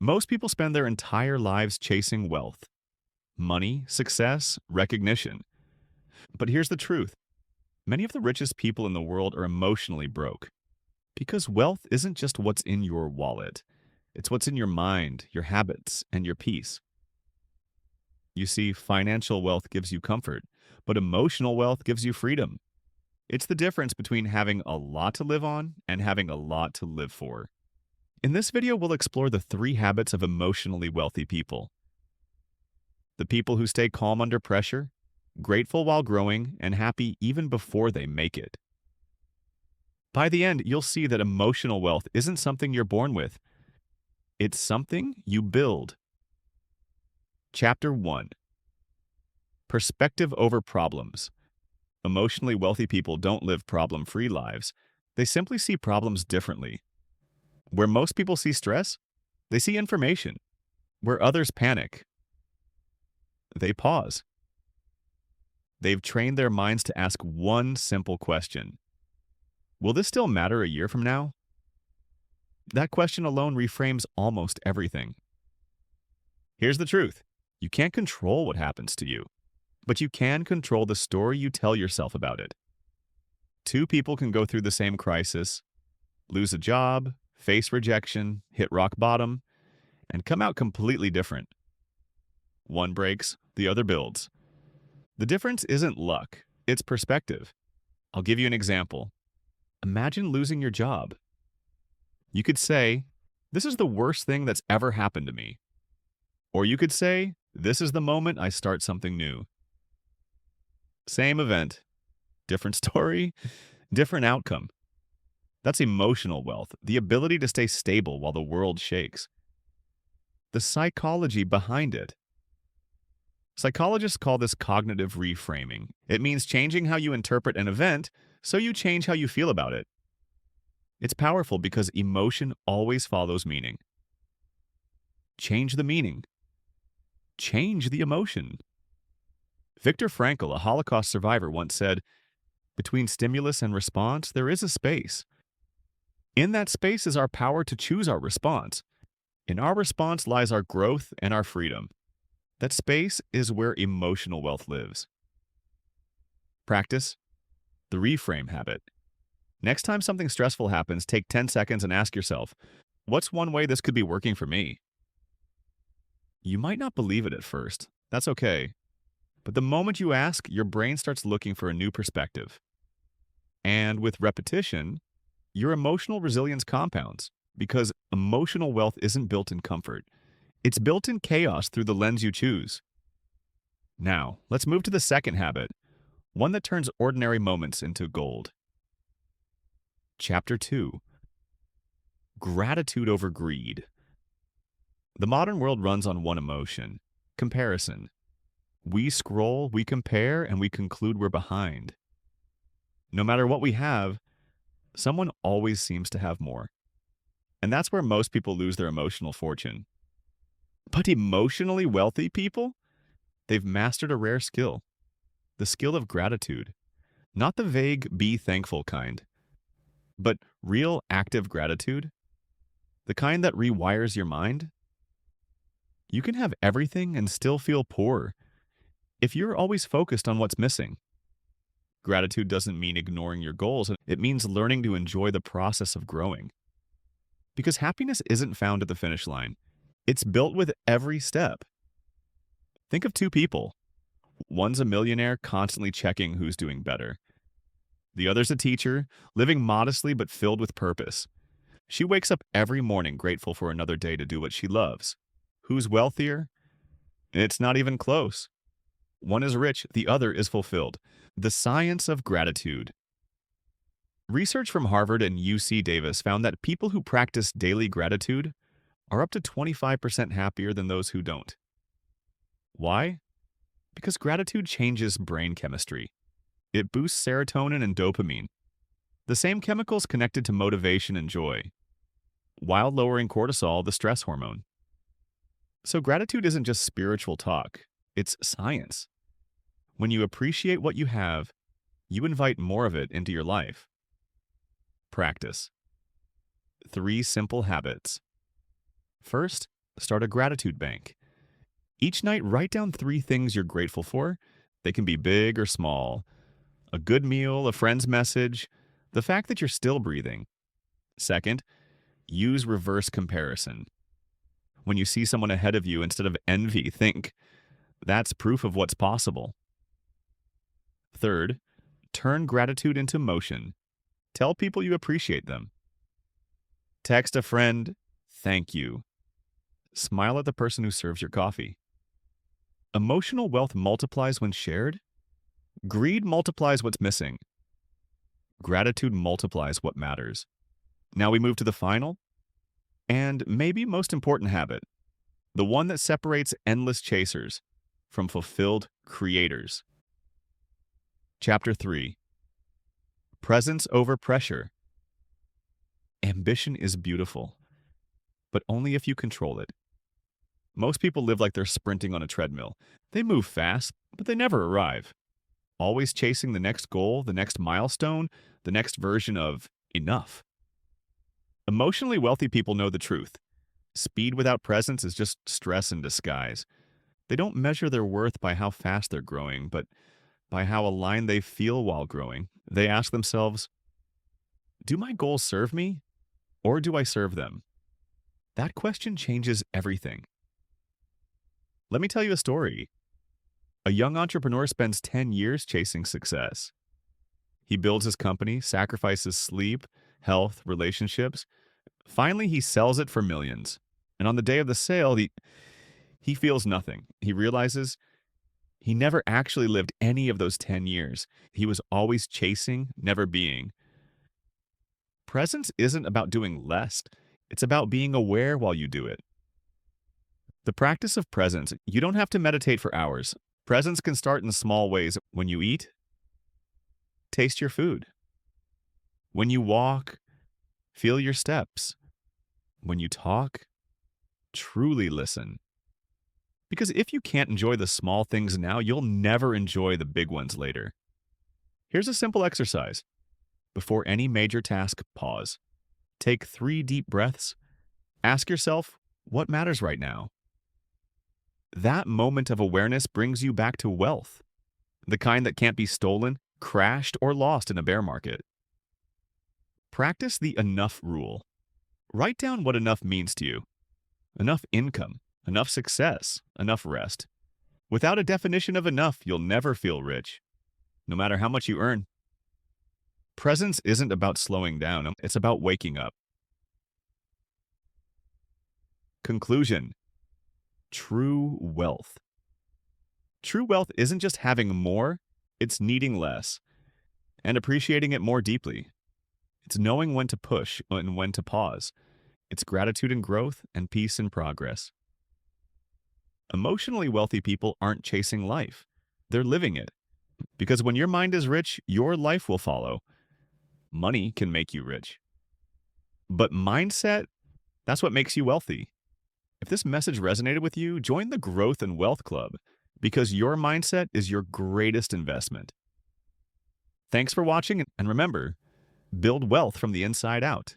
Most people spend their entire lives chasing wealth, money, success, recognition. But here's the truth. Many of the richest people in the world are emotionally broke because wealth isn't just what's in your wallet. It's what's in your mind, your habits, and your peace. You see, financial wealth gives you comfort, but emotional wealth gives you freedom. It's the difference between having a lot to live on and having a lot to live for. In this video, we'll explore the 3 habits of emotionally wealthy people. The people who stay calm under pressure, grateful while growing, and happy even before they make it. By the end, you'll see that emotional wealth isn't something you're born with. It's something you build. Chapter 1. Perspective over problems. Emotionally wealthy people don't live problem-free lives. They simply see problems differently. Where most people see stress, they see information. Where others panic, they pause. They've trained their minds to ask one simple question. Will this still matter a year from now? That question alone reframes almost everything. Here's the truth. You can't control what happens to you, but you can control the story you tell yourself about it. 2 people can go through the same crisis, lose a job, face rejection, hit rock bottom, and come out completely different. One breaks, the other builds. The difference isn't luck, it's perspective. I'll give you an example. Imagine losing your job. You could say, "This is the worst thing that's ever happened to me." Or you could say, "This is the moment I start something new." Same event, different story, different outcome. That's emotional wealth, the ability to stay stable while the world shakes. The psychology behind it. Psychologists call this cognitive reframing. It means changing how you interpret an event so you change how you feel about it. It's powerful because emotion always follows meaning. Change the meaning. Change the emotion. Viktor Frankl, a Holocaust survivor, once said, "Between stimulus and response, there is a space. In that space is our power to choose our response. In our response lies our growth and our freedom." That space is where emotional wealth lives. Practice the reframe habit. Next time something stressful happens, take 10 seconds and ask yourself, what's one way this could be working for me? You might not believe it at first. That's okay. But the moment you ask, your brain starts looking for a new perspective. And with repetition, your emotional resilience compounds because emotional wealth isn't built in comfort. It's built in chaos through the lens you choose. Now, let's move to the 2nd habit, one that turns ordinary moments into gold. Chapter 2. Gratitude over greed. The modern world runs on one emotion, comparison. We scroll, we compare, and we conclude we're behind. No matter what we have, someone always seems to have more. And that's where most people lose their emotional fortune. But emotionally wealthy people? They've mastered a rare skill. The skill of gratitude. Not the vague, be thankful kind, but real active gratitude. The kind that rewires your mind. You can have everything and still feel poor if you're always focused on what's missing. Gratitude doesn't mean ignoring your goals. It means learning to enjoy the process of growing. Because happiness isn't found at the finish line. It's built with every step. Think of 2 people. One's a millionaire constantly checking who's doing better. The other's a teacher, living modestly but filled with purpose. She wakes up every morning grateful for another day to do what she loves. Who's wealthier? It's not even close. One is rich, the other is fulfilled. The science of gratitude. Research from Harvard and UC Davis found that people who practice daily gratitude are up to 25% happier than those who don't. Why? Because gratitude changes brain chemistry. It boosts serotonin and dopamine, the same chemicals connected to motivation and joy, while lowering cortisol, the stress hormone. So gratitude isn't just spiritual talk, it's science. When you appreciate what you have, you invite more of it into your life. Practice. 3 simple habits. First, Start a gratitude bank. Each night, write down 3 things you're grateful for. They can be big or small. A good meal, a friend's message, the fact that you're still breathing. Second, use reverse comparison. When you see someone ahead of you, instead of envy, think, that's proof of what's possible. Third, turn gratitude into motion. Tell people you appreciate them. Text a friend, thank you. Smile at the person who serves your coffee. Emotional wealth multiplies when shared. Greed multiplies what's missing. Gratitude multiplies what matters. Now we move to the final, and maybe most important habit, the one that separates endless chasers from fulfilled creators. Chapter 3. Presence over pressure. Ambition is beautiful, but only if you control it. Most people live like they're sprinting on a treadmill. They move fast, but they never arrive. Always chasing the next goal, the next milestone, the next version of enough. Emotionally wealthy people know the truth. Speed without presence is just stress in disguise. They don't measure their worth by how fast they're growing, but by how aligned they feel while growing. They ask themselves, do my goals serve me, or do I serve them? That question changes everything. Let me tell you a story. A young entrepreneur spends 10 years chasing success. He builds his company, sacrifices sleep, health, relationships. Finally, he sells it for millions. And on the day of the sale, he feels nothing. He realizes he never actually lived any of those 10 years. He was always chasing, never being. Presence isn't about doing less. It's about being aware while you do it. The practice of presence, you don't have to meditate for hours. Presence can start in small ways. When you eat, taste your food. When you walk, feel your steps. When you talk, truly listen. Because if you can't enjoy the small things now, you'll never enjoy the big ones later. Here's a simple exercise. Before any major task, pause. Take 3 deep breaths. Ask yourself, what matters right now? That moment of awareness brings you back to wealth, the kind that can't be stolen, crashed, or lost in a bear market. Practice the enough rule. Write down what enough means to you. Enough income, enough success, enough rest. Without a definition of enough, you'll never feel rich, no matter how much you earn. Presence isn't about slowing down, it's about waking up. Conclusion. True wealth. True wealth isn't just having more, it's needing less and appreciating it more deeply. It's knowing when to push and when to pause. It's gratitude and growth and peace and progress. Emotionally wealthy people aren't chasing life. They're living it. Because when your mind is rich, your life will follow. Money can make you rich. But mindset, that's what makes you wealthy. If this message resonated with you, join the Growth and Wealth Club, because your mindset is your greatest investment. Thanks for watching, and remember, build wealth from the inside out.